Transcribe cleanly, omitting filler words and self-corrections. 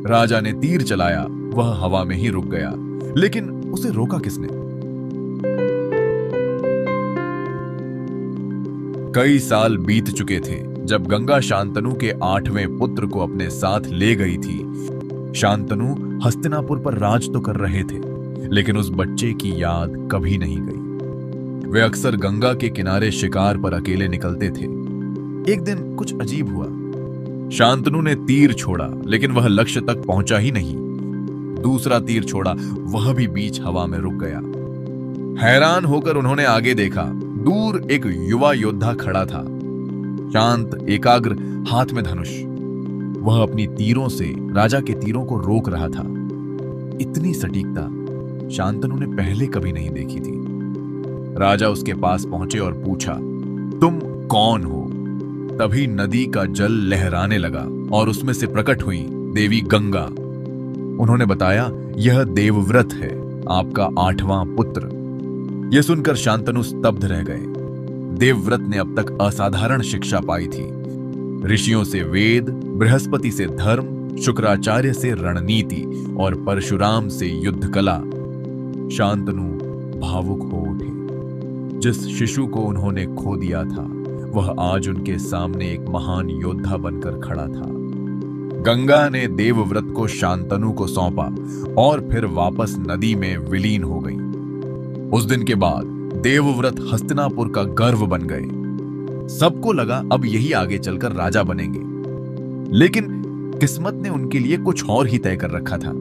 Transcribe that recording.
राजा ने तीर चलाया, वह हवा में ही रुक गया, लेकिन उसे रोका किसने? कई साल बीत चुके थे जब गंगा शांतनु के 8वें पुत्र को अपने साथ ले गई थी। शांतनु हस्तिनापुर पर राज तो कर रहे थे, लेकिन उस बच्चे की याद कभी नहीं गई। वे अक्सर गंगा के किनारे शिकार पर अकेले निकलते थे। एक दिन कुछ अजीब हुआ। शांतनु ने तीर छोड़ा, लेकिन वह लक्ष्य तक पहुंचा ही नहीं। दूसरा तीर छोड़ा, वह भी बीच हवा में रुक गया। हैरान होकर उन्होंने आगे देखा। दूर एक युवा योद्धा खड़ा था, शांत, एकाग्र, हाथ में धनुष। वह अपनी तीरों से राजा के तीरों को रोक रहा था। इतनी सटीकता शांतनु ने पहले कभी नहीं देखी थी। राजा उसके पास पहुंचे और पूछा, तुम कौन हो? तभी नदी का जल लहराने लगा और उसमें से प्रकट हुई देवी गंगा। उन्होंने बताया, यह देवव्रत है, आपका 8वां पुत्र। यह सुनकर शांतनु स्तब्ध रह गए। देवव्रत ने अब तक असाधारण शिक्षा पाई थी। ऋषियों से वेद, बृहस्पति से धर्म, शुक्राचार्य से रणनीति और परशुराम से युद्ध कला। शांतनु भावुक हो उठे। जिस शिशु को उन्होंने खो दिया था, वह आज उनके सामने एक महान योद्धा बनकर खड़ा था। गंगा ने देवव्रत को शांतनु को सौंपा और फिर वापस नदी में विलीन हो गई। उस दिन के बाद देवव्रत हस्तिनापुर का गर्व बन गए। सबको लगा अब यही आगे चलकर राजा बनेंगे, लेकिन किस्मत ने उनके लिए कुछ और ही तय कर रखा था।